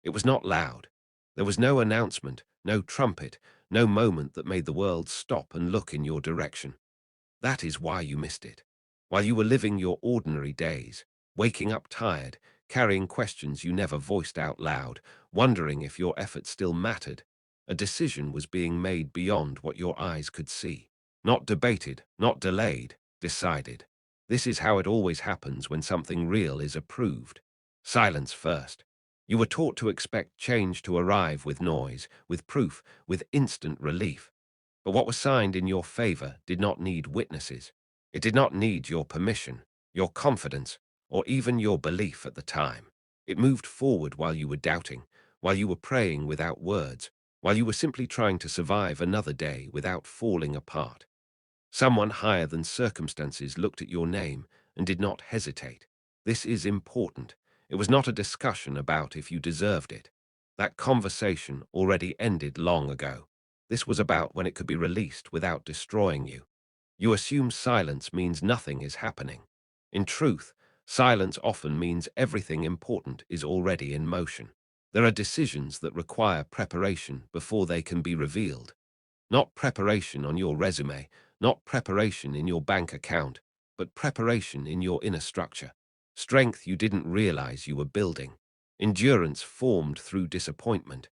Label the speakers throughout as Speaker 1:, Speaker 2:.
Speaker 1: It was not loud. There was no announcement, no trumpet, no moment that made the world stop and look in your direction. That is why you missed it. While you were living your ordinary days, waking up tired, carrying questions you never voiced out loud, wondering if your effort still mattered, a decision was being made beyond what your eyes could see. Not debated, not delayed, decided. This is how it always happens when something real is approved. Silence first. You were taught to expect change to arrive with noise, with proof, with instant relief. But what was signed in your favor did not need witnesses. It did not need your permission, your confidence, or even your belief at the time. It moved forward while you were doubting, while you were praying without words, while you were simply trying to survive another day without falling apart. Someone higher than circumstances looked at your name and did not hesitate. This is important. It was not a discussion about if you deserved it. That conversation already ended long ago. This was about when it could be released without destroying you. You assume silence means nothing is happening. In truth, silence often means everything important is already in motion. There are decisions that require preparation before they can be revealed. Not preparation on your resume, not preparation in your bank account, but preparation in your inner structure. Strength you didn't realize you were building. Endurance formed through disappointment.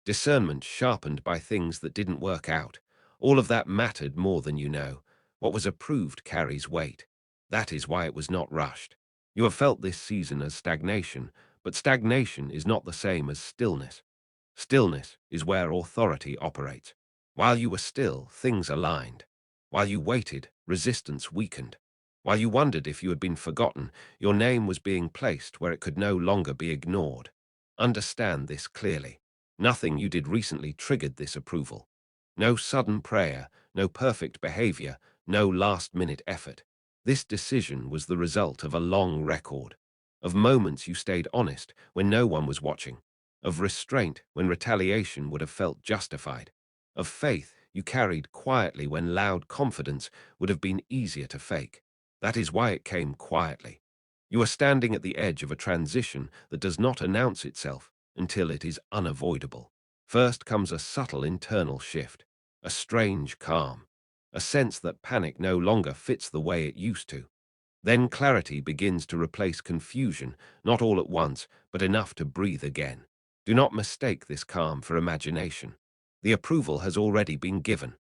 Speaker 1: Discernment sharpened by things that didn't work out. All of that mattered more than you know. What was approved carries weight. That is why it was not rushed. You have felt this season as stagnation, but stagnation is not the same as stillness. Stillness is where authority operates. While you were still, things aligned. While you waited, resistance weakened. While you wondered if you had been forgotten, your name was being placed where it could no longer be ignored. Understand this clearly. Nothing you did recently triggered this approval. No sudden prayer, no perfect behavior, no last-minute effort. This decision was the result of a long record, of moments you stayed honest when no one was watching, of restraint when retaliation would have felt justified, of faith you carried quietly when loud confidence would have been easier to fake. That is why it came quietly. You are standing at the edge of a transition that does not announce itself until it is unavoidable. First comes a subtle internal shift, a strange calm, a sense that panic no longer fits the way it used to. Then clarity begins to replace confusion, not all at once, but enough to breathe again. Do not mistake this calm for imagination. The approval has already been given.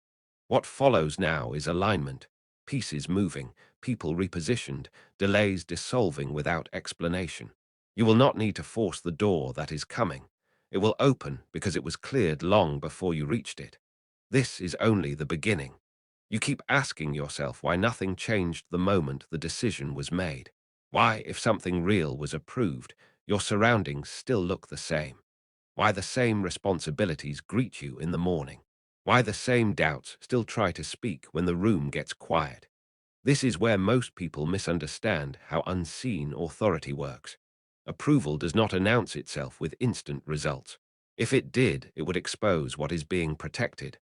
Speaker 1: What follows now is alignment, pieces moving, people repositioned, delays dissolving without explanation. You will not need to force the door that is coming. It will open because it was cleared long before you reached it. This is only the beginning. You keep asking yourself why nothing changed the moment the decision was made. Why, if something real was approved, your surroundings still look the same. Why the same responsibilities greet you in the morning. Why the same doubts still try to speak when the room gets quiet. This is where most people misunderstand how unseen authority works. Approval does not announce itself with instant results. If it did, it would expose what is being protected.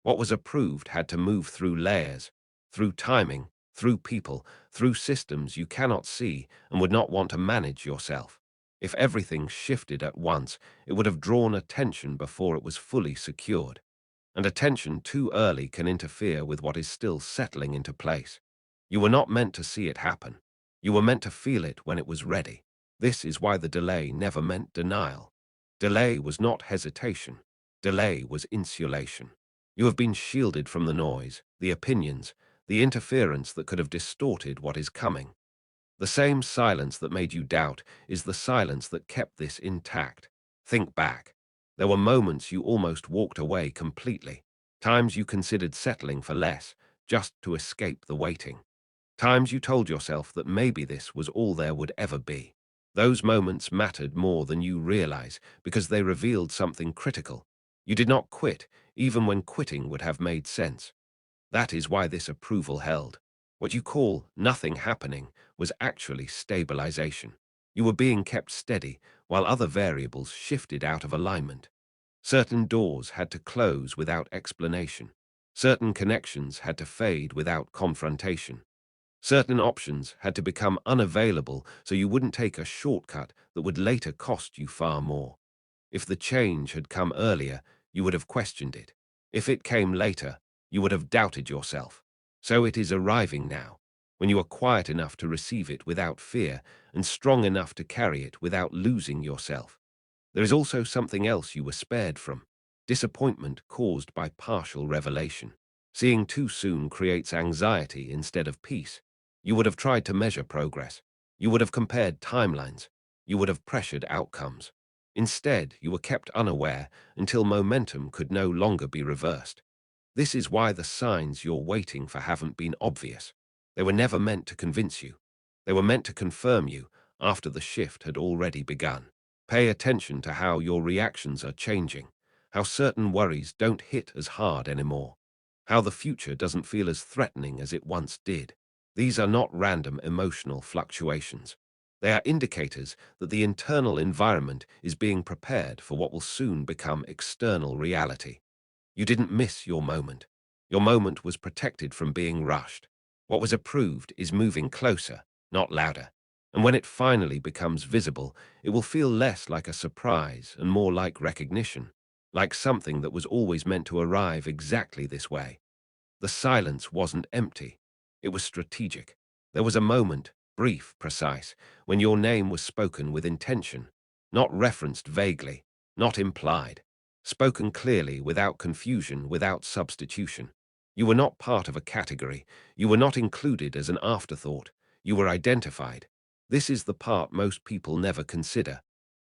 Speaker 1: What was approved had to move through layers, through timing, through people, through systems you cannot see and would not want to manage yourself. If everything shifted at once, it would have drawn attention before it was fully secured. And attention too early can interfere with what is still settling into place. You were not meant to see it happen. You were meant to feel it when it was ready. This is why the delay never meant denial. Delay was not hesitation. Delay was insulation. You have been shielded from the noise, the opinions, the interference that could have distorted what is coming. The same silence that made you doubt is the silence that kept this intact. Think back. There were moments you almost walked away completely. Times you considered settling for less, just to escape the waiting. Times you told yourself that maybe this was all there would ever be. Those moments mattered more than you realize because they revealed something critical. You did not quit, even when quitting would have made sense. That is why this approval held. What you call nothing happening was actually stabilization. You were being kept steady while other variables shifted out of alignment. Certain doors had to close without explanation. Certain connections had to fade without confrontation. Certain options had to become unavailable so you wouldn't take a shortcut that would later cost you far more. If the change had come earlier, you would have questioned it. If it came later, you would have doubted yourself. So it is arriving now, when you are quiet enough to receive it without fear and strong enough to carry it without losing yourself. There is also something else you were spared from: disappointment caused by partial revelation. Seeing too soon creates anxiety instead of peace. You would have tried to measure progress. You would have compared timelines. You would have pressured outcomes. Instead, you were kept unaware until momentum could no longer be reversed. This is why the signs you're waiting for haven't been obvious. They were never meant to convince you. They were meant to confirm you after the shift had already begun. Pay attention to how your reactions are changing, how certain worries don't hit as hard anymore, how the future doesn't feel as threatening as it once did. These are not random emotional fluctuations. They are indicators that the internal environment is being prepared for what will soon become external reality. You didn't miss your moment. Your moment was protected from being rushed. What was approved is moving closer, not louder. And when it finally becomes visible, it will feel less like a surprise and more like recognition, like something that was always meant to arrive exactly this way. The silence wasn't empty. It was strategic. There was a moment, brief, precise, when your name was spoken with intention, not referenced vaguely, not implied, spoken clearly, without confusion, without substitution. You were not part of a category. You were not included as an afterthought. You were identified. This is the part most people never consider.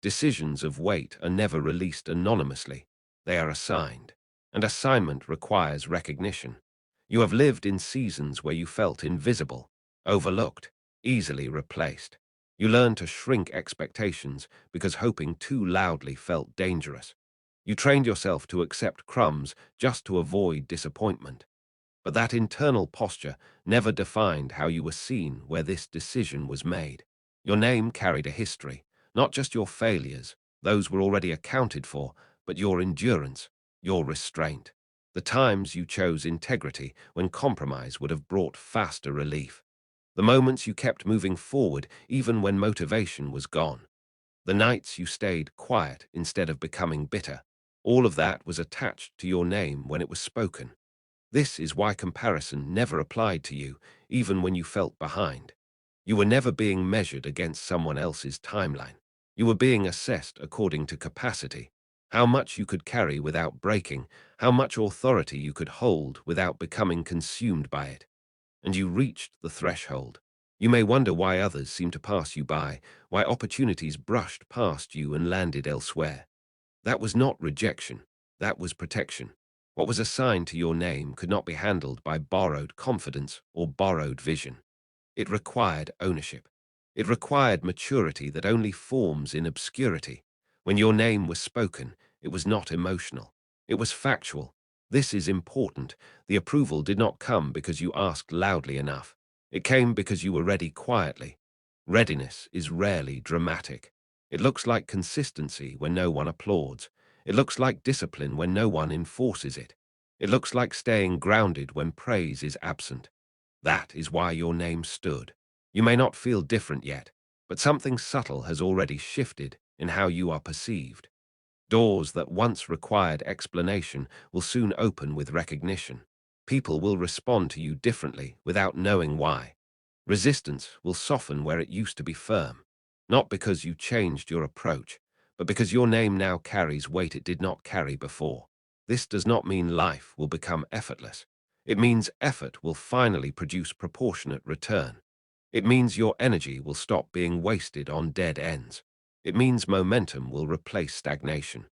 Speaker 1: Decisions of weight are never released anonymously. They are assigned. And assignment requires recognition. You have lived in seasons where you felt invisible, overlooked, easily replaced. You learned to shrink expectations because hoping too loudly felt dangerous. You trained yourself to accept crumbs just to avoid disappointment. But that internal posture never defined how you were seen where this decision was made. Your name carried a history, not just your failures, those were already accounted for, but your endurance, your restraint. The times you chose integrity when compromise would have brought faster relief. The moments you kept moving forward even when motivation was gone. The nights you stayed quiet instead of becoming bitter. All of that was attached to your name when it was spoken. This is why comparison never applied to you, even when you felt behind. You were never being measured against someone else's timeline. You were being assessed according to capacity, how much you could carry without breaking, how much authority you could hold without becoming consumed by it. And you reached the threshold. You may wonder why others seem to pass you by, why opportunities brushed past you and landed elsewhere. That was not rejection, that was protection. What was assigned to your name could not be handled by borrowed confidence or borrowed vision. It required ownership. It required maturity that only forms in obscurity. When your name was spoken, it was not emotional. It was factual. This is important. The approval did not come because you asked loudly enough. It came because you were ready quietly. Readiness is rarely dramatic. It looks like consistency when no one applauds. It looks like discipline when no one enforces it. It looks like staying grounded when praise is absent. That is why your name stood. You may not feel different yet, but something subtle has already shifted in how you are perceived. Doors that once required explanation will soon open with recognition. People will respond to you differently without knowing why. Resistance will soften where it used to be firm, not because you changed your approach, but because your name now carries weight it did not carry before. This does not mean life will become effortless. It means effort will finally produce proportionate return. It means your energy will stop being wasted on dead ends. It means momentum will replace stagnation.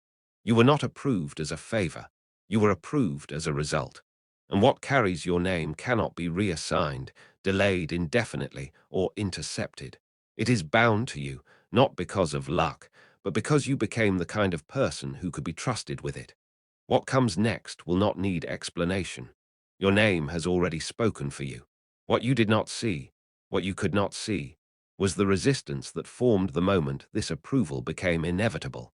Speaker 1: You were not approved as a favor. You were approved as a result. And what carries your name cannot be reassigned, delayed indefinitely, or intercepted. It is bound to you, not because of luck, but because you became the kind of person who could be trusted with it. What comes next will not need explanation. Your name has already spoken for you. What you did not see, what you could not see, was the resistance that formed the moment this approval became inevitable.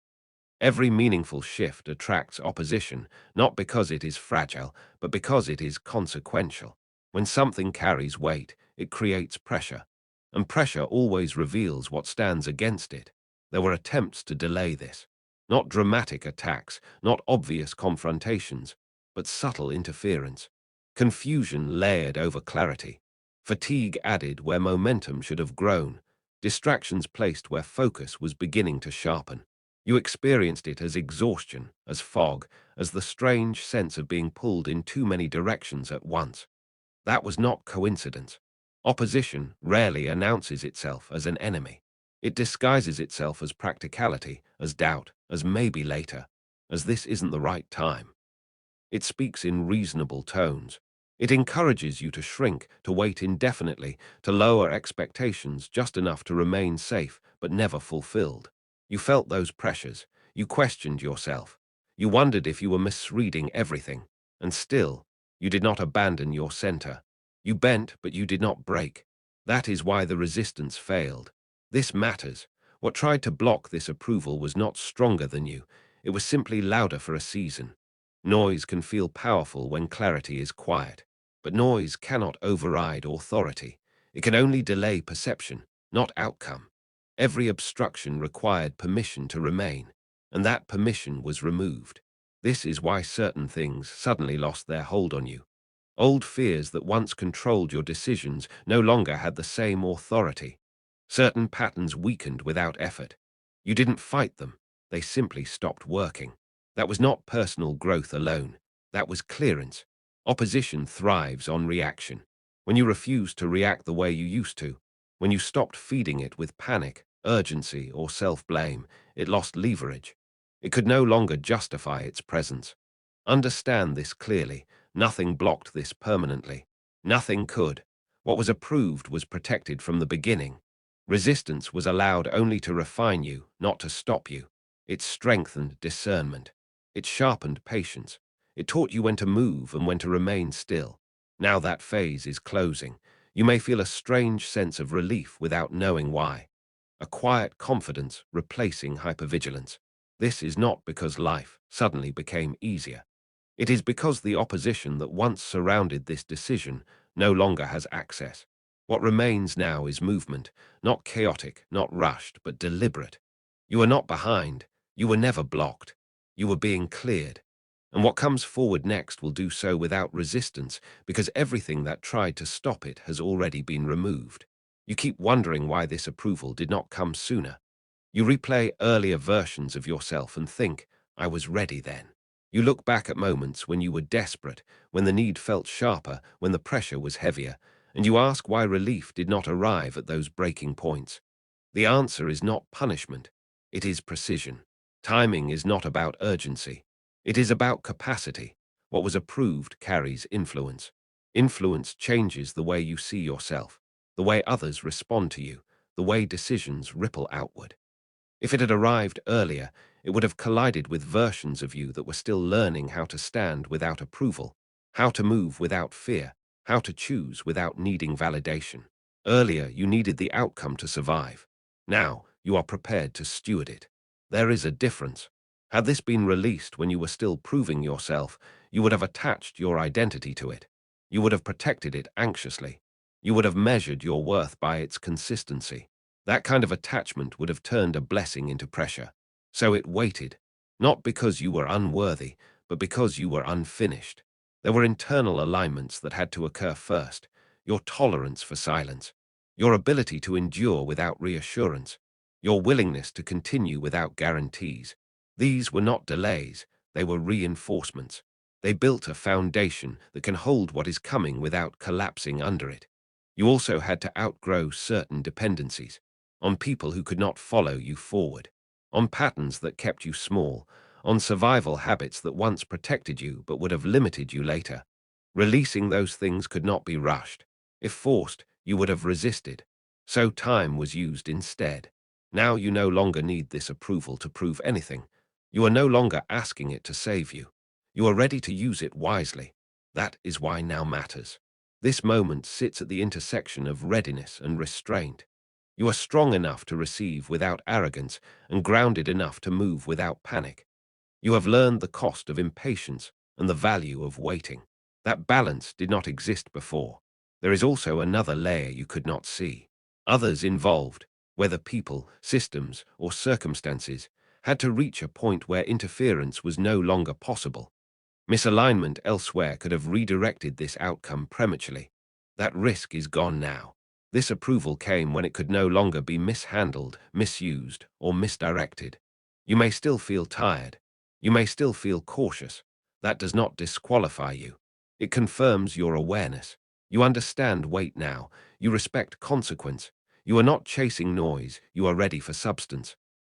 Speaker 1: Every meaningful shift attracts opposition, not because it is fragile, but because it is consequential. When something carries weight, it creates pressure, and pressure always reveals what stands against it. There were attempts to delay this. Not dramatic attacks, not obvious confrontations, but subtle interference. Confusion layered over clarity. Fatigue added where momentum should have grown. Distractions placed where focus was beginning to sharpen. You experienced it as exhaustion, as fog, as the strange sense of being pulled in too many directions at once. That was not coincidence. Opposition rarely announces itself as an enemy. It disguises itself as practicality, as doubt, as maybe later, as this isn't the right time. It speaks in reasonable tones. It encourages you to shrink, to wait indefinitely, to lower expectations just enough to remain safe but never fulfilled. You felt those pressures. You questioned yourself. You wondered if you were misreading everything. And still, you did not abandon your center. You bent, but you did not break. That is why the resistance failed. This matters. What tried to block this approval was not stronger than you. It was simply louder for a season. Noise can feel powerful when clarity is quiet, but noise cannot override authority. It can only delay perception, not outcome. Every obstruction required permission to remain, and that permission was removed. This is why certain things suddenly lost their hold on you. Old fears that once controlled your decisions no longer had the same authority. Certain patterns weakened without effort. You didn't fight them, they simply stopped working. That was not personal growth alone. That was clearance. Opposition thrives on reaction. When you refused to react the way you used to, when you stopped feeding it with panic, urgency, or self-blame, it lost leverage. It could no longer justify its presence. Understand this clearly. Nothing blocked this permanently. Nothing could. What was approved was protected from the beginning. Resistance was allowed only to refine you, not to stop you. It strengthened discernment. It sharpened patience. It taught you when to move and when to remain still. Now that phase is closing. You may feel a strange sense of relief without knowing why. A quiet confidence replacing hypervigilance. This is not because life suddenly became easier. It is because the opposition that once surrounded this decision no longer has access. What remains now is movement, not chaotic, not rushed, but deliberate. You are not behind. You were never blocked. You were being cleared. And what comes forward next will do so without resistance, because everything that tried to stop it has already been removed. You keep wondering why this approval did not come sooner. You replay earlier versions of yourself and think, I was ready then. You look back at moments when you were desperate, when the need felt sharper, when the pressure was heavier, and you ask why relief did not arrive at those breaking points. The answer is not punishment. It is precision. Timing is not about urgency. It is about capacity. What was approved carries influence. Influence changes the way you see yourself, the way others respond to you, the way decisions ripple outward. If it had arrived earlier, it would have collided with versions of you that were still learning how to stand without approval, how to move without fear, how to choose without needing validation. Earlier, you needed the outcome to survive. Now, you are prepared to steward it. There is a difference. Had this been released when you were still proving yourself, you would have attached your identity to it. You would have protected it anxiously. You would have measured your worth by its consistency. That kind of attachment would have turned a blessing into pressure. So it waited, not because you were unworthy, but because you were unfinished. There were internal alignments that had to occur first. Your tolerance for silence, your ability to endure without reassurance, your willingness to continue without guarantees. These were not delays, they were reinforcements. They built a foundation that can hold what is coming without collapsing under it. You also had to outgrow certain dependencies on people who could not follow you forward, on patterns that kept you small, on survival habits that once protected you but would have limited you later. Releasing those things could not be rushed. If forced, you would have resisted. So time was used instead. Now you no longer need this approval to prove anything. You are no longer asking it to save you. You are ready to use it wisely. That is why now matters. This moment sits at the intersection of readiness and restraint. You are strong enough to receive without arrogance and grounded enough to move without panic. You have learned the cost of impatience and the value of waiting. That balance did not exist before. There is also another layer you could not see. Others involved, whether people, systems, or circumstances, had to reach a point where interference was no longer possible. Misalignment elsewhere could have redirected this outcome prematurely. That risk is gone now. This approval came when it could no longer be mishandled, misused, or misdirected. You may still feel tired. You may still feel cautious. That does not disqualify you. It confirms your awareness. You understand weight now. You respect consequence. You are not chasing noise. You are ready for substance.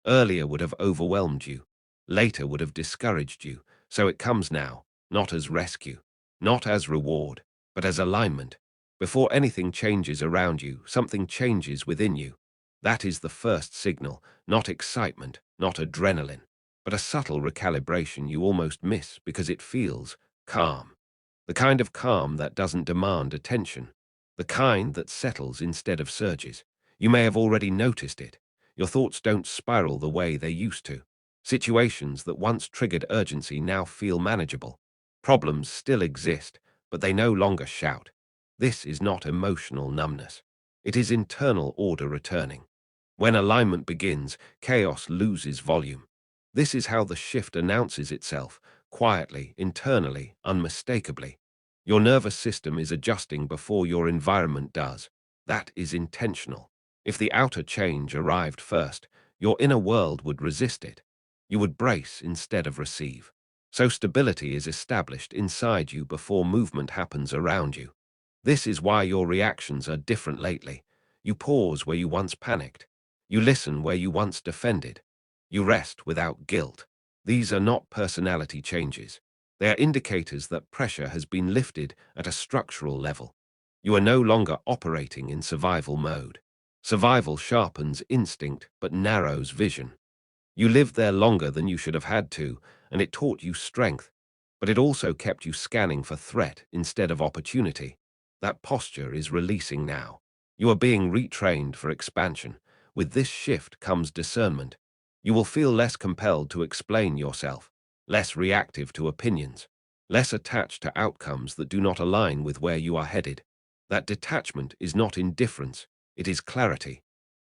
Speaker 1: Earlier would have overwhelmed you. Later would have discouraged you. So it comes now, not as rescue, not as reward, but as alignment. Before anything changes around you, something changes within you. That is the first signal, not excitement, not adrenaline, but a subtle recalibration you almost miss because it feels calm. The kind of calm that doesn't demand attention. The kind that settles instead of surges. You may have already noticed it. Your thoughts don't spiral the way they used to. Situations that once triggered urgency now feel manageable. Problems still exist, but they no longer shout. This is not emotional numbness. It is internal order returning. When alignment begins, chaos loses volume. This is how the shift announces itself, quietly, internally, unmistakably. Your nervous system is adjusting before your environment does. That is intentional. If the outer change arrived first, your inner world would resist it. You would brace instead of receive. So stability is established inside you before movement happens around you. This is why your reactions are different lately. You pause where you once panicked. You listen where you once defended. You rest without guilt. These are not personality changes. They are indicators that pressure has been lifted at a structural level. You are no longer operating in survival mode. Survival sharpens instinct but narrows vision. You lived there longer than you should have had to, and it taught you strength, but it also kept you scanning for threat instead of opportunity. That posture is releasing now. You are being retrained for expansion. With this shift comes discernment. You will feel less compelled to explain yourself, less reactive to opinions, less attached to outcomes that do not align with where you are headed. That detachment is not indifference, it is clarity.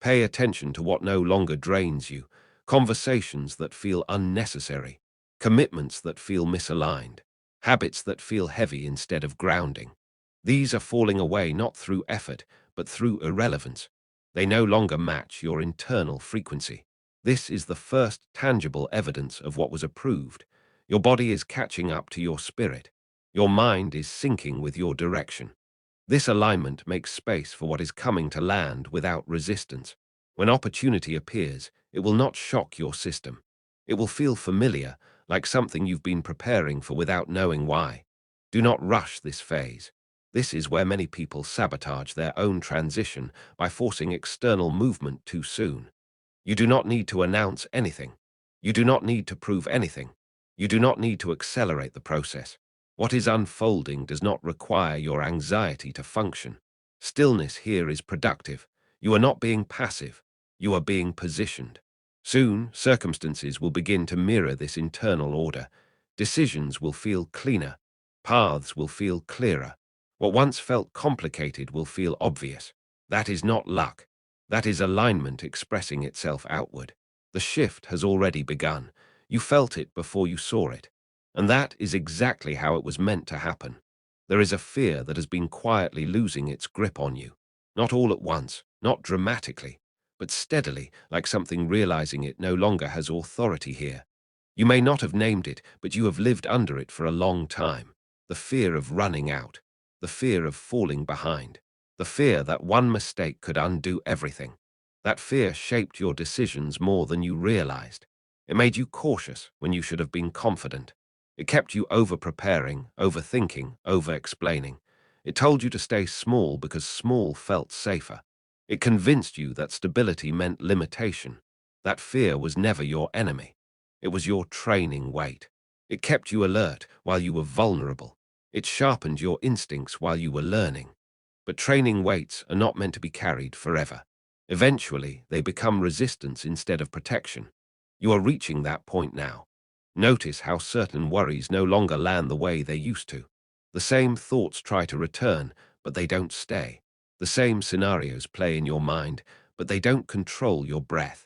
Speaker 1: Pay attention to what no longer drains you. Conversations that feel unnecessary, commitments that feel misaligned, habits that feel heavy instead of grounding. These are falling away not through effort, but through irrelevance. They no longer match your internal frequency. This is the first tangible evidence of what was approved. Your body is catching up to your spirit. Your mind is syncing with your direction. This alignment makes space for what is coming to land without resistance. When opportunity appears, it will not shock your system. It will feel familiar, like something you've been preparing for without knowing why. Do not rush this phase. This is where many people sabotage their own transition by forcing external movement too soon. You do not need to announce anything. You do not need to prove anything. You do not need to accelerate the process. What is unfolding does not require your anxiety to function. Stillness here is productive. You are not being passive. You are being positioned. Soon, circumstances will begin to mirror this internal order. Decisions will feel cleaner. Paths will feel clearer. What once felt complicated will feel obvious. That is not luck. That is alignment expressing itself outward. The shift has already begun. You felt it before you saw it. And that is exactly how it was meant to happen. There is a fear that has been quietly losing its grip on you. Not all at once, not dramatically, but steadily, like something realizing it no longer has authority here. You may not have named it, but you have lived under it for a long time. The fear of running out, the fear of falling behind, the fear that one mistake could undo everything. That fear shaped your decisions more than you realized. It made you cautious when you should have been confident. It kept you over-preparing, overthinking, over-explaining. It told you to stay small because small felt safer. It convinced you that stability meant limitation. That fear was never your enemy. It was your training weight. It kept you alert while you were vulnerable. It sharpened your instincts while you were learning. But training weights are not meant to be carried forever. Eventually, they become resistance instead of protection. You are reaching that point now. Notice how certain worries no longer land the way they used to. The same thoughts try to return, but they don't stay. The same scenarios play in your mind, but they don't control your breath.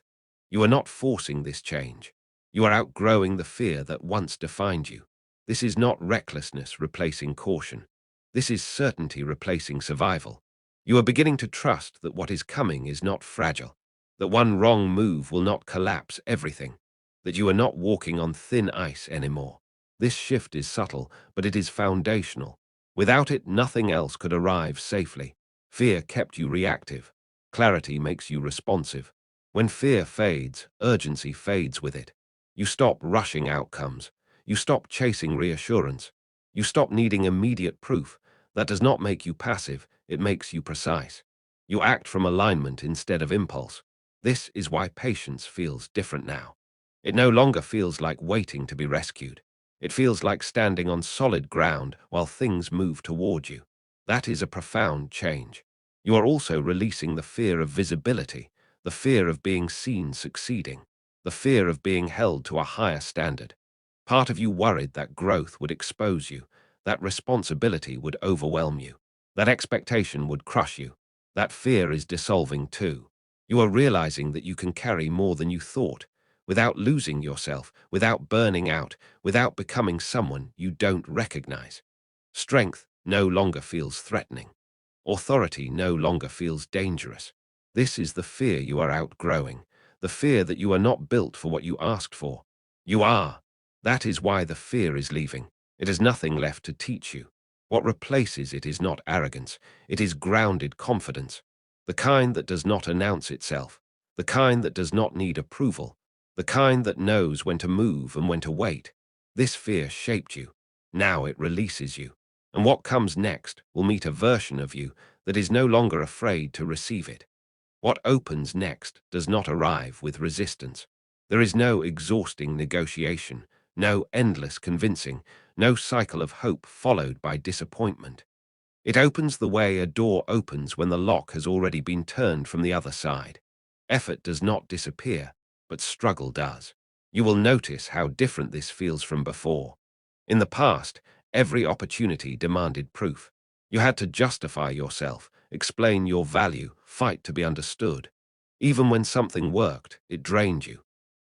Speaker 1: You are not forcing this change. You are outgrowing the fear that once defined you. This is not recklessness replacing caution. This is certainty replacing survival. You are beginning to trust that what is coming is not fragile, that one wrong move will not collapse everything, that you are not walking on thin ice anymore. This shift is subtle, but it is foundational. Without it, nothing else could arrive safely. Fear kept you reactive. Clarity makes you responsive. When fear fades, urgency fades with it. You stop rushing outcomes. You stop chasing reassurance. You stop needing immediate proof. That does not make you passive, it makes you precise. You act from alignment instead of impulse. This is why patience feels different now. It no longer feels like waiting to be rescued. It feels like standing on solid ground while things move toward you. That is a profound change. You are also releasing the fear of visibility, the fear of being seen succeeding, the fear of being held to a higher standard. Part of you worried that growth would expose you, that responsibility would overwhelm you, that expectation would crush you. That fear is dissolving too. You are realizing that you can carry more than you thought, without losing yourself, without burning out, without becoming someone you don't recognize. Strength no longer feels threatening. Authority no longer feels dangerous. This is the fear you are outgrowing, the fear that you are not built for what you asked for. You are. That is why the fear is leaving. It has nothing left to teach you. What replaces it is not arrogance, it is grounded confidence. The kind that does not announce itself, the kind that does not need approval, the kind that knows when to move and when to wait. This fear shaped you. Now it releases you. And what comes next will meet a version of you that is no longer afraid to receive it. What opens next does not arrive with resistance. There is no exhausting negotiation, no endless convincing, no cycle of hope followed by disappointment. It opens the way a door opens when the lock has already been turned from the other side. Effort does not disappear, but struggle does. You will notice how different this feels from before. In the past, every opportunity demanded proof. You had to justify yourself, explain your value, fight to be understood. Even when something worked, it drained you.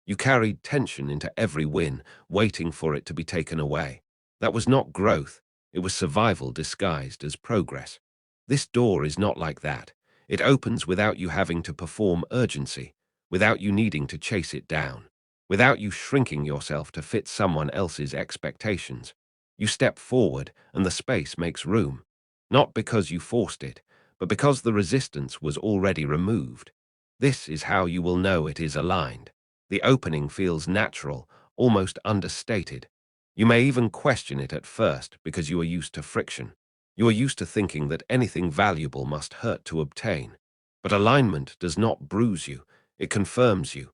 Speaker 1: You carried tension into every win, waiting for it to be taken away. That was not growth, it was survival disguised as progress. This door is not like that. It opens without you having to perform urgency, without you needing to chase it down, without you shrinking yourself to fit someone else's expectations. You step forward and the space makes room, not because you forced it, but because the resistance was already removed. This is how you will know it is aligned. The opening feels natural, almost understated. You may even question it at first because you are used to friction. You are used to thinking that anything valuable must hurt to obtain. But alignment does not bruise you, it confirms you.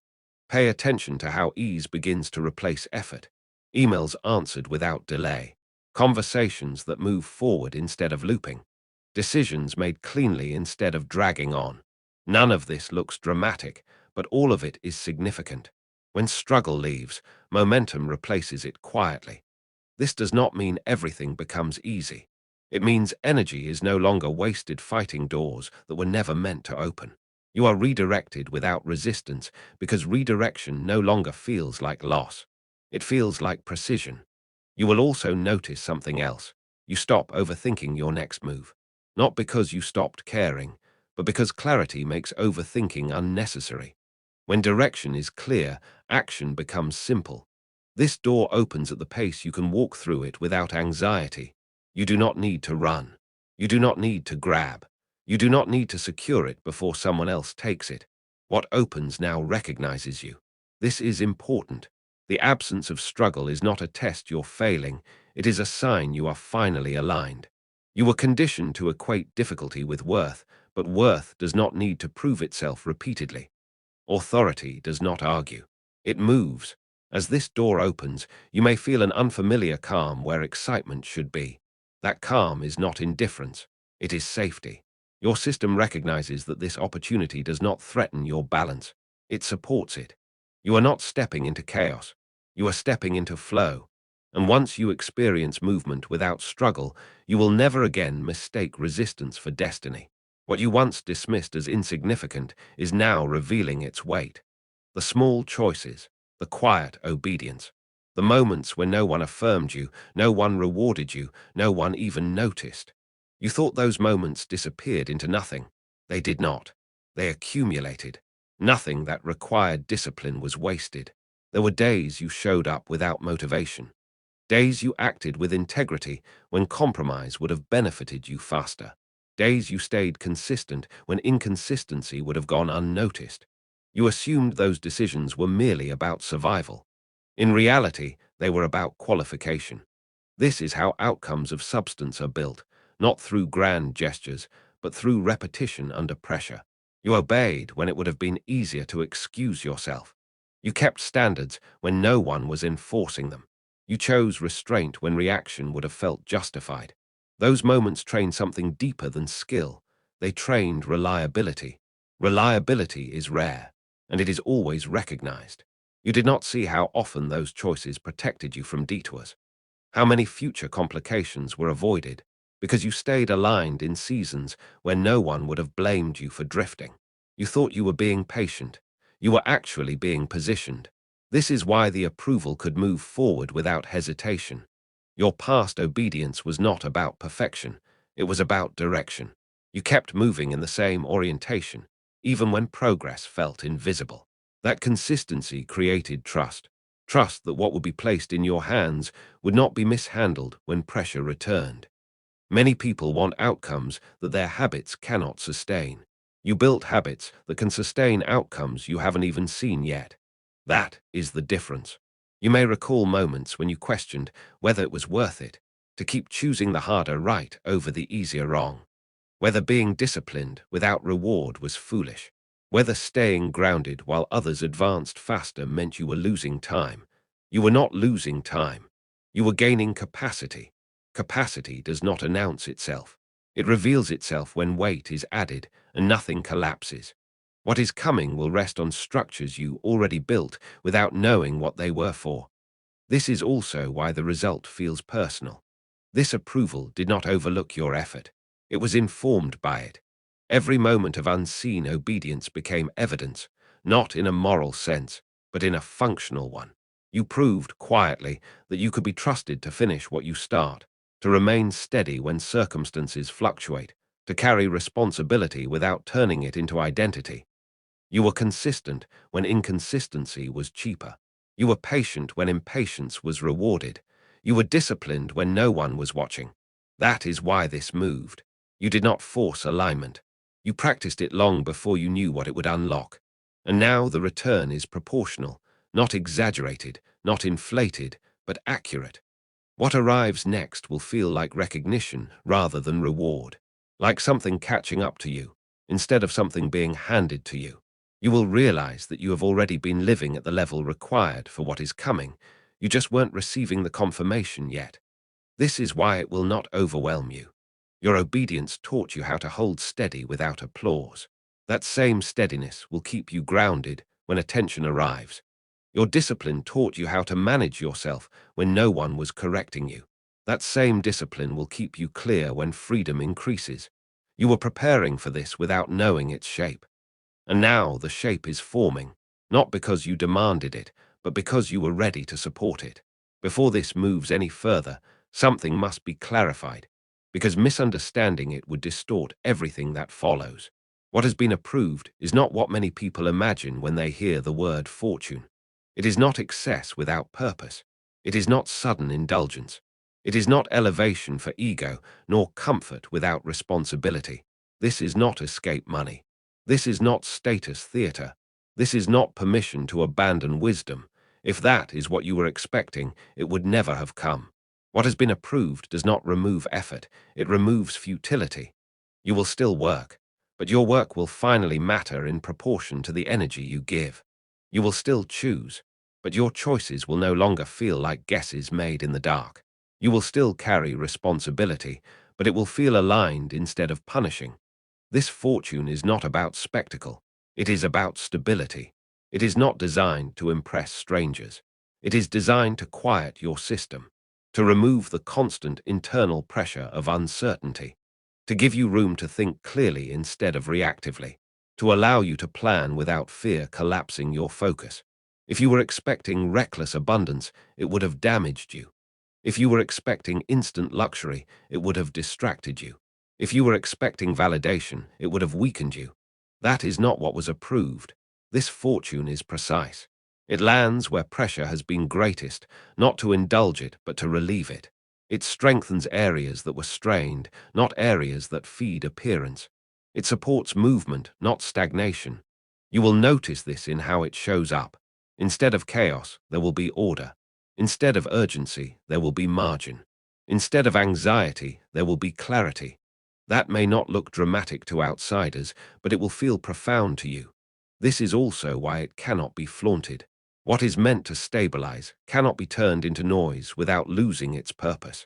Speaker 1: Pay attention to how ease begins to replace effort. Emails answered without delay. Conversations that move forward instead of looping. Decisions made cleanly instead of dragging on. None of this looks dramatic, but all of it is significant. When struggle leaves, momentum replaces it quietly. This does not mean everything becomes easy. It means energy is no longer wasted fighting doors that were never meant to open. You are redirected without resistance because redirection no longer feels like loss. It feels like precision. You will also notice something else. You stop overthinking your next move. Not because you stopped caring, but because clarity makes overthinking unnecessary. When direction is clear, action becomes simple. This door opens at the pace you can walk through it without anxiety. You do not need to run. You do not need to grab. You do not need to secure it before someone else takes it. What opens now recognizes you. This is important. The absence of struggle is not a test you're failing, it is a sign you are finally aligned. You were conditioned to equate difficulty with worth, but worth does not need to prove itself repeatedly. Authority does not argue. It moves. As this door opens, you may feel an unfamiliar calm where excitement should be. That calm is not indifference. It is safety. Your system recognizes that this opportunity does not threaten your balance. It supports it. You are not stepping into chaos. You are stepping into flow. And once you experience movement without struggle, you will never again mistake resistance for destiny. What you once dismissed as insignificant is now revealing its weight. The small choices, the quiet obedience. The moments when no one affirmed you, no one rewarded you, no one even noticed. You thought those moments disappeared into nothing. They did not. They accumulated. Nothing that required discipline was wasted. There were days you showed up without motivation. Days you acted with integrity when compromise would have benefited you faster. Days you stayed consistent when inconsistency would have gone unnoticed. You assumed those decisions were merely about survival. In reality, they were about qualification. This is how outcomes of substance are built, not through grand gestures, but through repetition under pressure. You obeyed when it would have been easier to excuse yourself. You kept standards when no one was enforcing them. You chose restraint when reaction would have felt justified. Those moments trained something deeper than skill. They trained reliability. Reliability is rare, and it is always recognized. You did not see how often those choices protected you from detours, how many future complications were avoided, because you stayed aligned in seasons when no one would have blamed you for drifting. You thought you were being patient. You were actually being positioned. This is why the approval could move forward without hesitation. Your past obedience was not about perfection. It was about direction. You kept moving in the same orientation, even when progress felt invisible. That consistency created trust. Trust that what would be placed in your hands would not be mishandled when pressure returned. Many people want outcomes that their habits cannot sustain. You built habits that can sustain outcomes you haven't even seen yet. That is the difference. You may recall moments when you questioned whether it was worth it to keep choosing the harder right over the easier wrong, whether being disciplined without reward was foolish, whether staying grounded while others advanced faster meant you were losing time. You were not losing time. You were gaining capacity. Capacity does not announce itself. It reveals itself when weight is added and nothing collapses. What is coming will rest on structures you already built without knowing what they were for. This is also why the result feels personal. This approval did not overlook your effort. It was informed by it. Every moment of unseen obedience became evidence, not in a moral sense, but in a functional one. You proved quietly that you could be trusted to finish what you start, to remain steady when circumstances fluctuate, to carry responsibility without turning it into identity. You were consistent when inconsistency was cheaper. You were patient when impatience was rewarded. You were disciplined when no one was watching. That is why this moved. You did not force alignment. You practiced it long before you knew what it would unlock. And now the return is proportional, not exaggerated, not inflated, but accurate. What arrives next will feel like recognition rather than reward, like something catching up to you, instead of something being handed to you. You will realize that you have already been living at the level required for what is coming. You just weren't receiving the confirmation yet. This is why it will not overwhelm you. Your obedience taught you how to hold steady without applause. That same steadiness will keep you grounded when attention arrives. Your discipline taught you how to manage yourself when no one was correcting you. That same discipline will keep you clear when freedom increases. You were preparing for this without knowing its shape. And now the shape is forming, not because you demanded it, but because you were ready to support it. Before this moves any further, something must be clarified, because misunderstanding it would distort everything that follows. What has been approved is not what many people imagine when they hear the word fortune. It is not excess without purpose. It is not sudden indulgence. It is not elevation for ego, nor comfort without responsibility. This is not escape money. This is not status theater. This is not permission to abandon wisdom. If that is what you were expecting, it would never have come. What has been approved does not remove effort. It removes futility. You will still work, but your work will finally matter in proportion to the energy you give. You will still choose, but your choices will no longer feel like guesses made in the dark. You will still carry responsibility, but it will feel aligned instead of punishing. This fortune is not about spectacle. It is about stability. It is not designed to impress strangers. It is designed to quiet your system, to remove the constant internal pressure of uncertainty, to give you room to think clearly instead of reactively, to allow you to plan without fear collapsing your focus. If you were expecting reckless abundance, it would have damaged you. If you were expecting instant luxury, it would have distracted you. If you were expecting validation, it would have weakened you. That is not what was approved. This fortune is precise. It lands where pressure has been greatest, not to indulge it, but to relieve it. It strengthens areas that were strained, not areas that feed appearance. It supports movement, not stagnation. You will notice this in how it shows up. Instead of chaos, there will be order. Instead of urgency, there will be margin. Instead of anxiety, there will be clarity. That may not look dramatic to outsiders, but it will feel profound to you. This is also why it cannot be flaunted. What is meant to stabilize cannot be turned into noise without losing its purpose.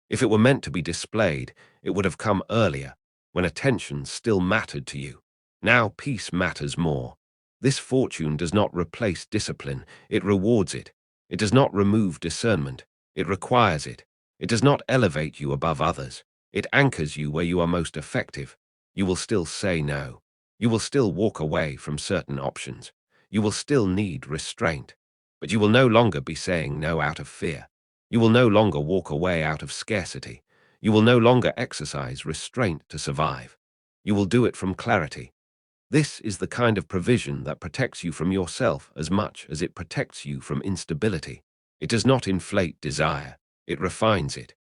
Speaker 1: If it were meant to be displayed, it would have come earlier, when attention still mattered to you. Now peace matters more. This fortune does not replace discipline, it rewards it. It does not remove discernment, it requires it. It does not elevate you above others. It anchors you where you are most effective. You will still say no. You will still walk away from certain options. You will still need restraint. But you will no longer be saying no out of fear. You will no longer walk away out of scarcity. You will no longer exercise restraint to survive. You will do it from clarity. This is the kind of provision that protects you from yourself as much as it protects you from instability. It does not inflate desire, it refines it.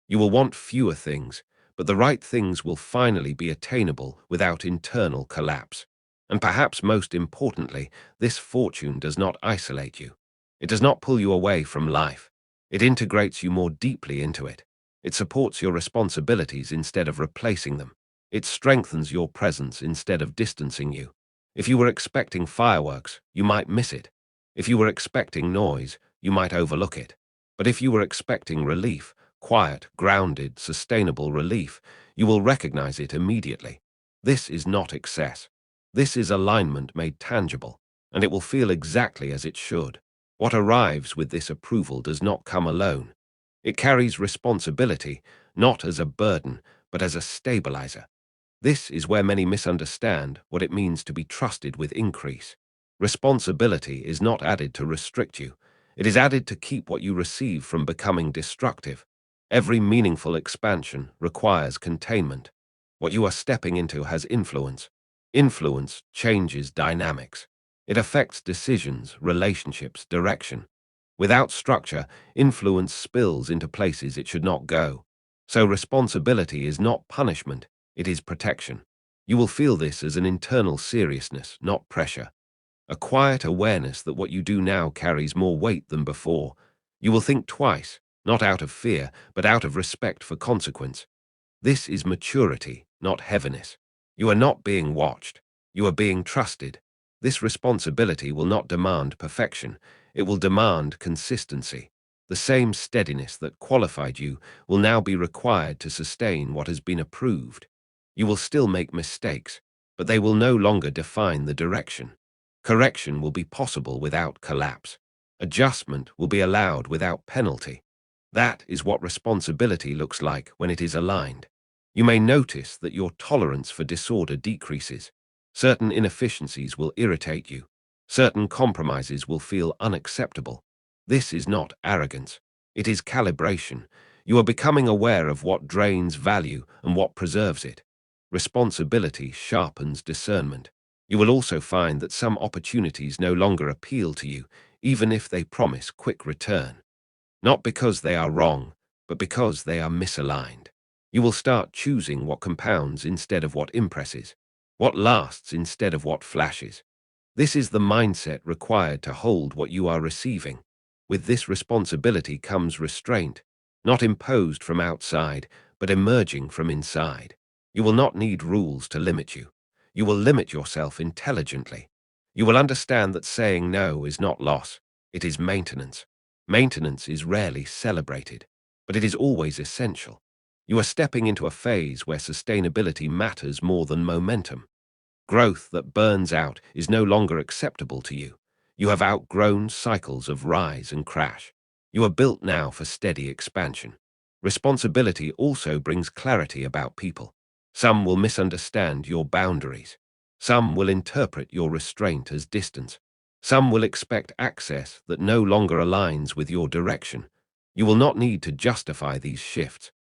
Speaker 1: You will want fewer things, but the right things will finally be attainable without internal collapse. And perhaps most importantly, this fortune does not isolate you. It does not pull you away from life. It integrates you more deeply into it. It supports your responsibilities instead of replacing them. It strengthens your presence instead of distancing you. If you were expecting fireworks, you might miss it. If you were expecting noise, you might overlook it. But if you were expecting relief, quiet, grounded, sustainable relief, you will recognize it immediately. This is not excess. This is alignment made tangible, and it will feel exactly as it should. What arrives with this approval does not come alone. It carries responsibility, not as a burden, but as a stabilizer. This is where many misunderstand what it means to be trusted with increase. Responsibility is not added to restrict you. It is added to keep what you receive from becoming destructive. Every meaningful expansion requires containment. What you are stepping into has influence. Influence changes dynamics. It affects decisions, relationships, direction. Without structure, influence spills into places it should not go. So responsibility is not punishment, it is protection. You will feel this as an internal seriousness, not pressure. A quiet awareness that what you do now carries more weight than before. You will think twice, not out of fear, but out of respect for consequence. This is maturity, not heaviness. You are not being watched. You are being trusted. This responsibility will not demand perfection. It will demand consistency. The same steadiness that qualified you will now be required to sustain what has been approved. You will still make mistakes, but they will no longer define the direction. Correction will be possible without collapse. Adjustment will be allowed without penalty. That is what responsibility looks like when it is aligned. You may notice that your tolerance for disorder decreases. Certain inefficiencies will irritate you. Certain compromises will feel unacceptable. This is not arrogance. It is calibration. You are becoming aware of what drains value and what preserves it. Responsibility sharpens discernment. You will also find that some opportunities no longer appeal to you, even if they promise quick return. Not because they are wrong, but because they are misaligned. You will start choosing what compounds instead of what impresses, what lasts instead of what flashes. This is the mindset required to hold what you are receiving. With this responsibility comes restraint, not imposed from outside, but emerging from inside. You will not need rules to limit you. You will limit yourself intelligently. You will understand that saying no is not loss, it is maintenance. Maintenance is rarely celebrated, but it is always essential. You are stepping into a phase where sustainability matters more than momentum. Growth that burns out is no longer acceptable to you. You have outgrown cycles of rise and crash. You are built now for steady expansion. Responsibility also brings clarity about people. Some will misunderstand your boundaries. Some will interpret your restraint as distance. Some will expect access that no longer aligns with your direction. You will not need to justify these shifts.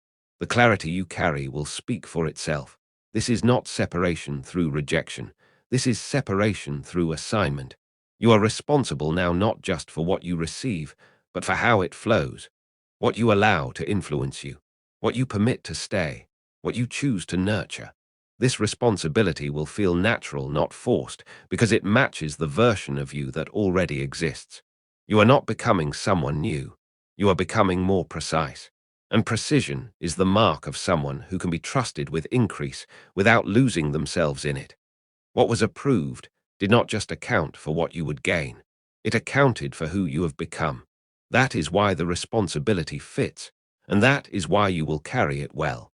Speaker 1: The clarity you carry will speak for itself. This is not separation through rejection. This is separation through assignment. You are responsible now not just for what you receive, but for how it flows, what you allow to influence you, what you permit to stay, what you choose to nurture. This responsibility will feel natural, not forced, because it matches the version of you that already exists. You are not becoming someone new. You are becoming more precise. And precision is the mark of someone who can be trusted with increase without losing themselves in it. What was approved did not just account for what you would gain. It accounted for who you have become. That is why the responsibility fits, and that is why you will carry it well.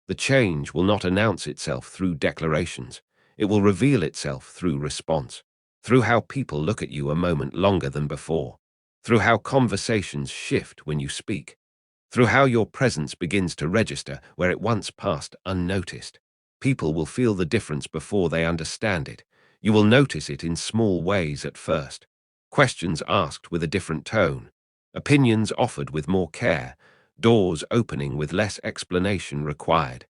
Speaker 1: The change will not announce itself through declarations. It will reveal itself through response, through how people look at you a moment longer than before, through how conversations shift when you speak, through how your presence begins to register where it once passed unnoticed. People will feel the difference before they understand it. You will notice it in small ways at first. Questions asked with a different tone, opinions offered with more care, doors opening with less explanation required.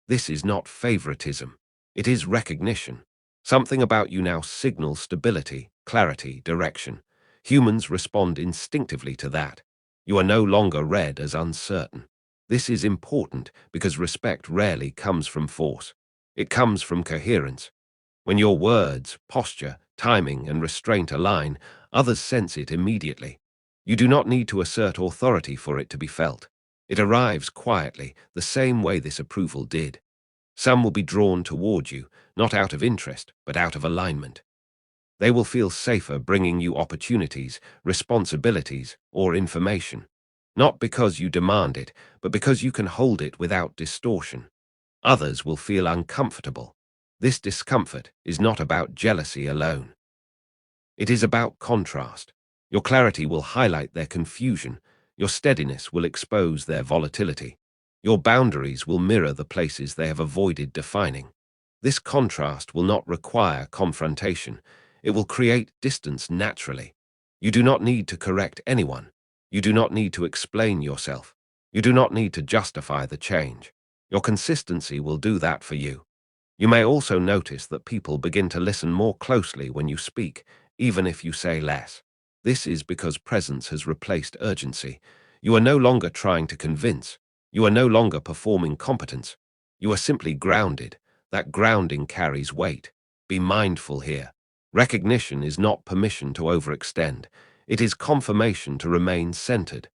Speaker 1: This is not favoritism. It is recognition. Something about you now signals stability, clarity, direction. Humans respond instinctively to that. You are no longer read as uncertain. This is important because respect rarely comes from force. It comes from coherence. When your words, posture, timing, and restraint align, others sense it immediately. You do not need to assert authority for it to be felt. It arrives quietly, the same way this approval did. Some will be drawn toward you, not out of interest, but out of alignment. They will feel safer bringing you opportunities, responsibilities, or information. Not because you demand it, but because you can hold it without distortion. Others will feel uncomfortable. This discomfort is not about jealousy alone. It is about contrast. Your clarity will highlight their confusion. Your steadiness will expose their volatility. Your boundaries will mirror the places they have avoided defining. This contrast will not require confrontation. It will create distance naturally. You do not need to correct anyone. You do not need to explain yourself. You do not need to justify the change. Your consistency will do that for you. You may also notice that people begin to listen more closely when you speak, even if you say less. This is because presence has replaced urgency. You are no longer trying to convince. You are no longer performing competence. You are simply grounded. That grounding carries weight. Be mindful here. Recognition is not permission to overextend. It is confirmation to remain centered.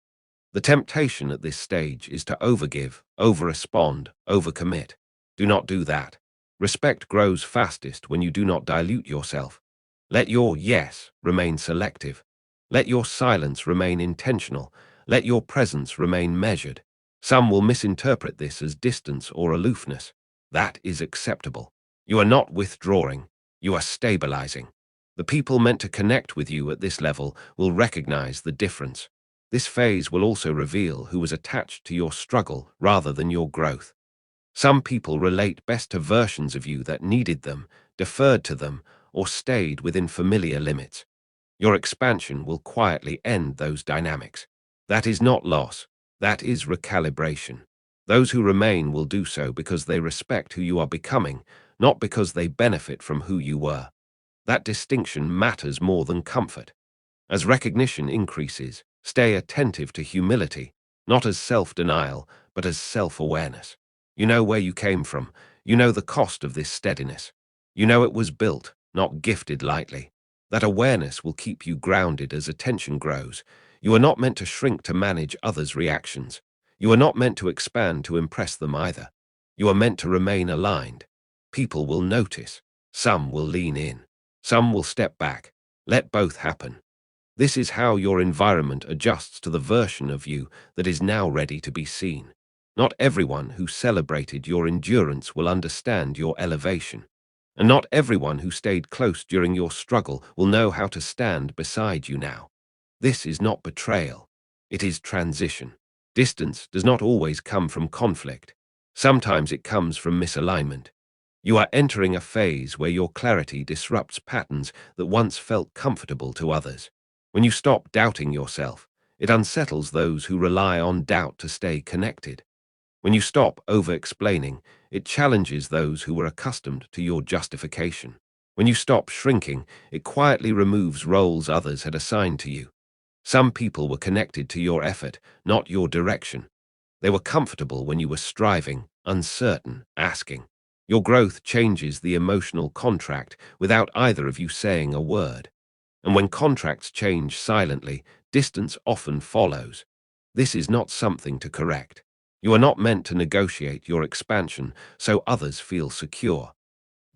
Speaker 1: The temptation at this stage is to overgive, overrespond, overcommit. Do not do that. Respect grows fastest when you do not dilute yourself. Let your yes remain selective. Let your silence remain intentional. Let your presence remain measured. Some will misinterpret this as distance or aloofness. That is acceptable. You are not withdrawing. You are stabilizing. The people meant to connect with you at this level will recognize the difference. This phase will also reveal who was attached to your struggle rather than your growth. Some people relate best to versions of you that needed them, deferred to them, or stayed within familiar limits. Your expansion will quietly end those dynamics. That is not loss. That is recalibration. Those who remain will do so because they respect who you are becoming, not because they benefit from who you were. That distinction matters more than comfort. As recognition increases, stay attentive to humility, not as self-denial, but as self-awareness. You know where you came from. You know the cost of this steadiness. You know it was built, not gifted lightly. That awareness will keep you grounded as attention grows. You are not meant to shrink to manage others' reactions. You are not meant to expand to impress them either. You are meant to remain aligned. People will notice. Some will lean in. Some will step back. Let both happen. This is how your environment adjusts to the version of you that is now ready to be seen. Not everyone who celebrated your endurance will understand your elevation. And not everyone who stayed close during your struggle will know how to stand beside you now. This is not betrayal. It is transition. Distance does not always come from conflict. Sometimes it comes from misalignment. You are entering a phase where your clarity disrupts patterns that once felt comfortable to others. When you stop doubting yourself, it unsettles those who rely on doubt to stay connected. When you stop over-explaining, it challenges those who were accustomed to your justification. When you stop shrinking, it quietly removes roles others had assigned to you. Some people were connected to your effort, not your direction. They were comfortable when you were striving, uncertain, asking. Your growth changes the emotional contract without either of you saying a word. And when contracts change silently, distance often follows. This is not something to correct. You are not meant to negotiate your expansion so others feel secure.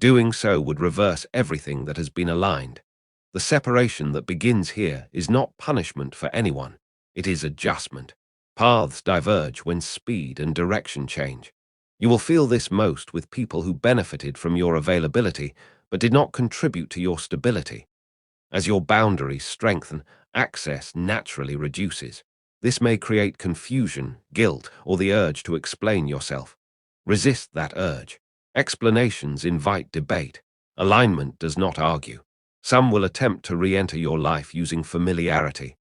Speaker 1: Doing so would reverse everything that has been aligned. The separation that begins here is not punishment for anyone. It is adjustment. Paths diverge when speed and direction change. You will feel this most with people who benefited from your availability but did not contribute to your stability. As your boundaries strengthen, access naturally reduces. This may create confusion, guilt, or the urge to explain yourself. Resist that urge. Explanations invite debate. Alignment does not argue. Some will attempt to re-enter your life using familiarity.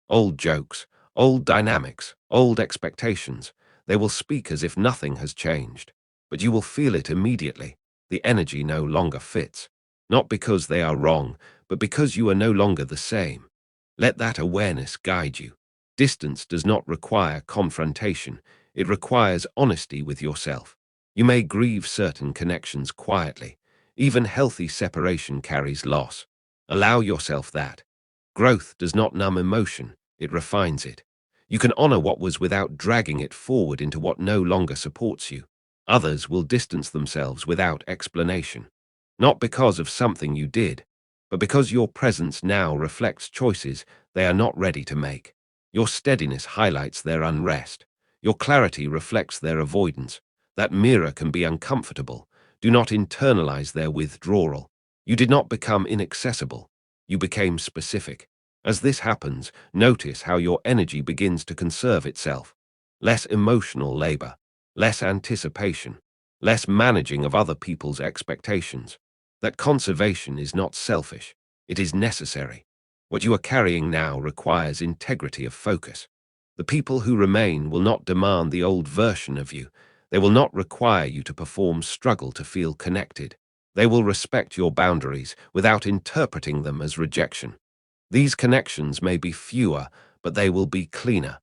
Speaker 1: Old jokes, old dynamics, old expectations. They will speak as if nothing has changed. But you will feel it immediately. The energy no longer fits. Not because they are wrong, but because you are no longer the same. Let that awareness guide you. Distance does not require confrontation. It requires honesty with yourself. You may grieve certain connections quietly. Even healthy separation carries loss. Allow yourself that. Growth does not numb emotion, it refines it. You can honor what was without dragging it forward into what no longer supports you. Others will distance themselves without explanation. Not because of something you did, but because your presence now reflects choices they are not ready to make. Your steadiness highlights their unrest. Your clarity reflects their avoidance. That mirror can be uncomfortable. Do not internalize their withdrawal. You did not become inaccessible. You became specific. As this happens, notice how your energy begins to conserve itself. Less emotional labor, less anticipation, less managing of other people's expectations. That conservation is not selfish, it is necessary. What you are carrying now requires integrity of focus. The people who remain will not demand the old version of you. They will not require you to perform struggle to feel connected. They will respect your boundaries without interpreting them as rejection. These connections may be fewer, but they will be cleaner.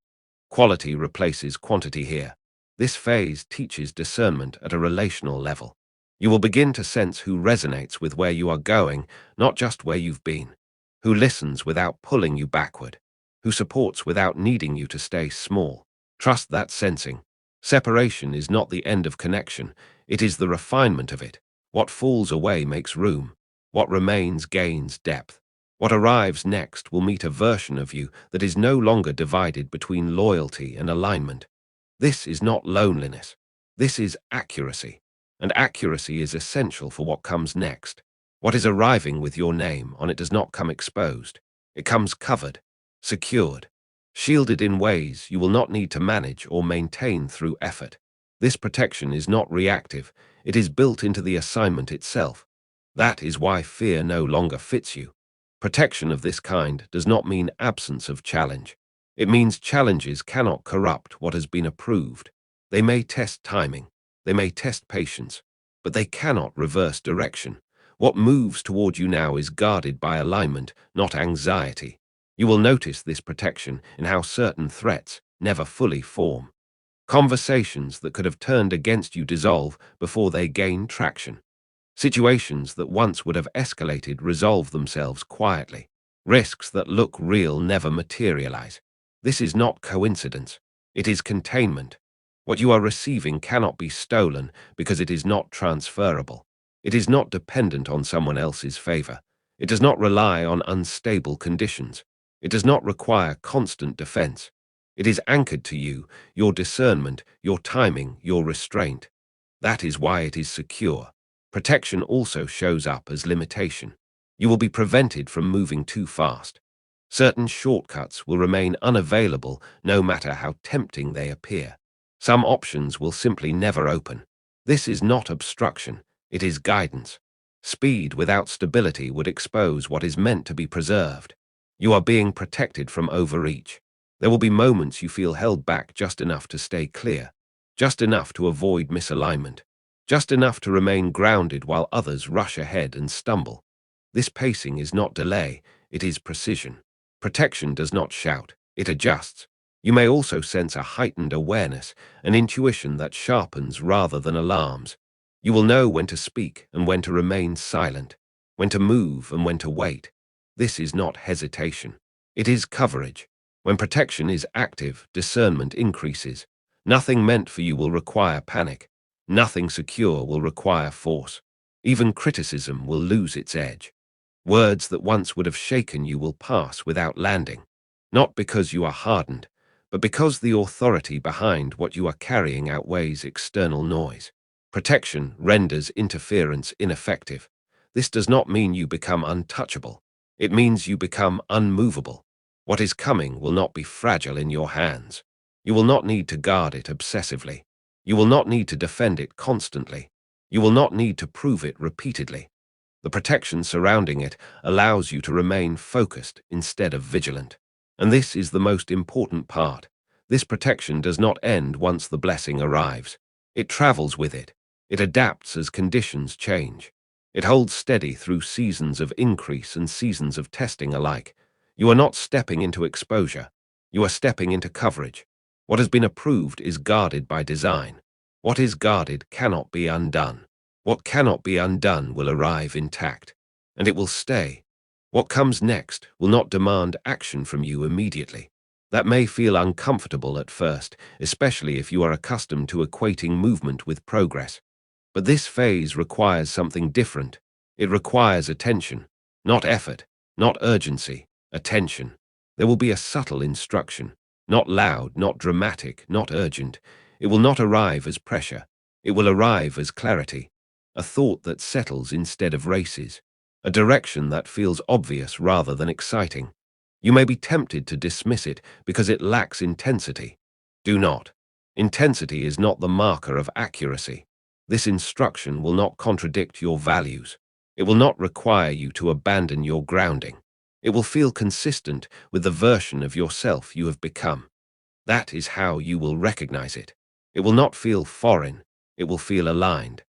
Speaker 1: Quality replaces quantity here. This phase teaches discernment at a relational level. You will begin to sense who resonates with where you are going, not just where you've been. Who listens without pulling you backward. Who supports without needing you to stay small. Trust that sensing. Separation is not the end of connection, it is the refinement of it. What falls away makes room. What remains gains depth. What arrives next will meet a version of you that is no longer divided between loyalty and alignment. This is not loneliness. This is accuracy. And accuracy is essential for what comes next. What is arriving with your name on it does not come exposed. It comes covered, secured, shielded in ways you will not need to manage or maintain through effort. This protection is not reactive. It is built into the assignment itself. That is why fear no longer fits you. Protection of this kind does not mean absence of challenge. It means challenges cannot corrupt what has been approved. They may test timing, they may test patience, but they cannot reverse direction. What moves toward you now is guarded by alignment, not anxiety. You will notice this protection in how certain threats never fully form. Conversations that could have turned against you dissolve before they gain traction. Situations that once would have escalated resolve themselves quietly. Risks that look real never materialize. This is not coincidence. It is containment. What you are receiving cannot be stolen because it is not transferable. It is not dependent on someone else's favor. It does not rely on unstable conditions. It does not require constant defense. It is anchored to you, your discernment, your timing, your restraint. That is why it is secure. Protection also shows up as limitation. You will be prevented from moving too fast. Certain shortcuts will remain unavailable no matter how tempting they appear. Some options will simply never open. This is not obstruction, it is guidance. Speed without stability would expose what is meant to be preserved. You are being protected from overreach. There will be moments you feel held back just enough to stay clear, just enough to avoid misalignment, just enough to remain grounded while others rush ahead and stumble. This pacing is not delay, it is precision. Protection does not shout, it adjusts. You may also sense a heightened awareness, an intuition that sharpens rather than alarms. You will know when to speak and when to remain silent, when to move and when to wait. This is not hesitation. It is coverage. When protection is active, discernment increases. Nothing meant for you will require panic. Nothing secure will require force. Even criticism will lose its edge. Words that once would have shaken you will pass without landing, not because you are hardened, but because the authority behind what you are carrying outweighs external noise. Protection renders interference ineffective. This does not mean you become untouchable. It means you become unmovable. What is coming will not be fragile in your hands. You will not need to guard it obsessively. You will not need to defend it constantly. You will not need to prove it repeatedly. The protection surrounding it allows you to remain focused instead of vigilant. And this is the most important part. This protection does not end once the blessing arrives. It travels with it. It adapts as conditions change. It holds steady through seasons of increase and seasons of testing alike. You are not stepping into exposure. You are stepping into coverage. What has been approved is guarded by design. What is guarded cannot be undone. What cannot be undone will arrive intact, and it will stay. What comes next will not demand action from you immediately. That may feel uncomfortable at first, especially if you are accustomed to equating movement with progress. But this phase requires something different. It requires attention, not effort, not urgency, attention. There will be a subtle instruction, not loud, not dramatic, not urgent. It will not arrive as pressure. It will arrive as clarity. A thought that settles instead of races, a direction that feels obvious rather than exciting. You may be tempted to dismiss it because it lacks intensity. Do not. Intensity is not the marker of accuracy. This instruction will not contradict your values. It will not require you to abandon your grounding. It will feel consistent with the version of yourself you have become. That is how you will recognize it. It will not feel foreign. It will feel aligned.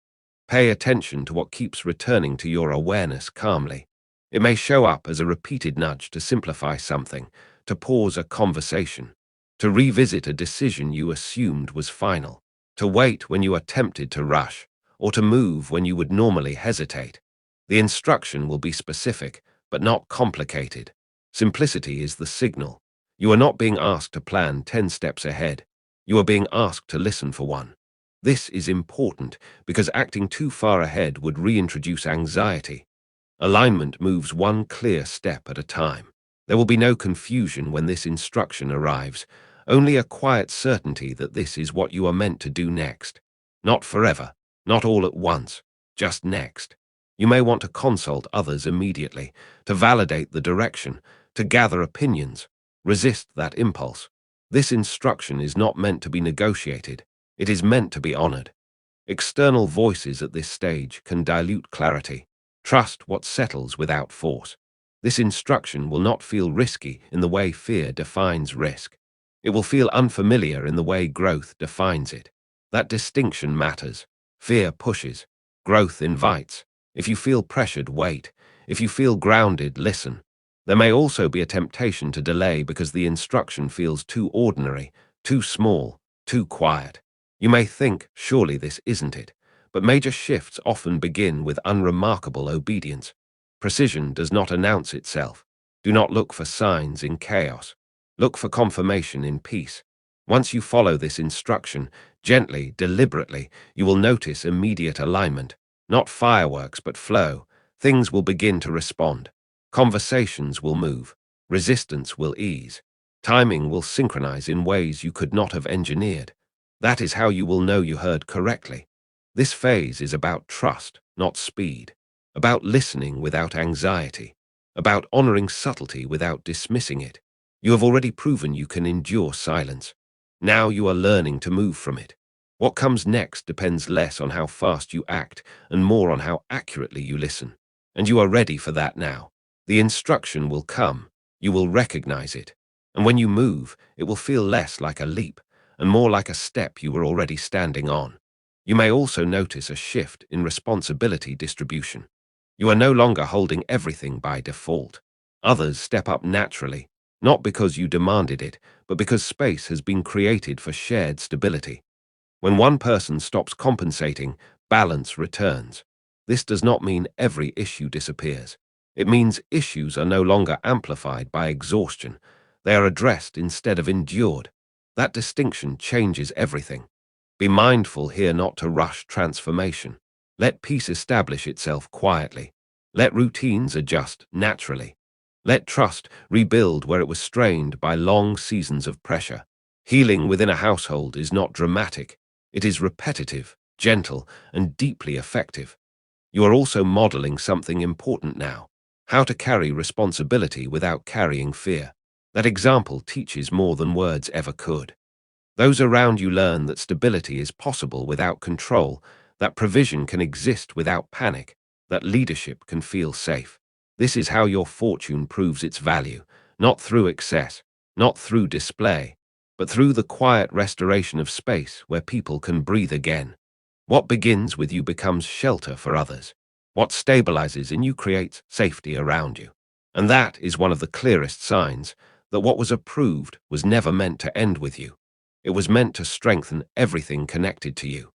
Speaker 1: Pay attention to what keeps returning to your awareness calmly. It may show up as a repeated nudge to simplify something, to pause a conversation, to revisit a decision you assumed was final, to wait when you are tempted to rush, or to move when you would normally hesitate. The instruction will be specific, but not complicated. Simplicity is the signal. You are not being asked to plan 10 steps ahead. You are being asked to listen for one. This is important because acting too far ahead would reintroduce anxiety. Alignment moves one clear step at a time. There will be no confusion when this instruction arrives, only a quiet certainty that this is what you are meant to do next. Not forever, not all at once, just next. You may want to consult others immediately, to validate the direction, to gather opinions. Resist that impulse. This instruction is not meant to be negotiated. It is meant to be honored. External voices at this stage can dilute clarity. Trust what settles without force. This instruction will not feel risky in the way fear defines risk. It will feel unfamiliar in the way growth defines it. That distinction matters. Fear pushes. Growth invites. If you feel pressured, wait. If you feel grounded, listen. There may also be a temptation to delay because the instruction feels too ordinary, too small, too quiet. You may think, surely this isn't it, but major shifts often begin with unremarkable obedience. Precision does not announce itself. Do not look for signs in chaos. Look for confirmation in peace. Once you follow this instruction, gently, deliberately, you will notice immediate alignment. Not fireworks, but flow. Things will begin to respond. Conversations will move. Resistance will ease. Timing will synchronize in ways you could not have engineered. That is how you will know you heard correctly. This phase is about trust, not speed, about listening without anxiety, about honoring subtlety without dismissing it. You have already proven you can endure silence. Now you are learning to move from it. What comes next depends less on how fast you act and more on how accurately you listen. And you are ready for that now. The instruction will come. You will recognize it. And when you move, it will feel less like a leap and more like a step you were already standing on. You may also notice a shift in responsibility distribution. You are no longer holding everything by default. Others step up naturally, not because you demanded it, but because space has been created for shared stability. When one person stops compensating, balance returns. This does not mean every issue disappears. It means issues are no longer amplified by exhaustion. They are addressed instead of endured. That distinction changes everything. Be mindful here not to rush transformation. Let peace establish itself quietly. Let routines adjust naturally. Let trust rebuild where it was strained by long seasons of pressure. Healing within a household is not dramatic. It is repetitive, gentle, and deeply effective. You are also modeling something important now: how to carry responsibility without carrying fear. That example teaches more than words ever could. Those around you learn that stability is possible without control, that provision can exist without panic, that leadership can feel safe. This is how your fortune proves its value, not through excess, not through display, but through the quiet restoration of space where people can breathe again. What begins with you becomes shelter for others. What stabilizes in you creates safety around you. And that is one of the clearest signs that what was approved was never meant to end with you. It was meant to strengthen everything connected to you.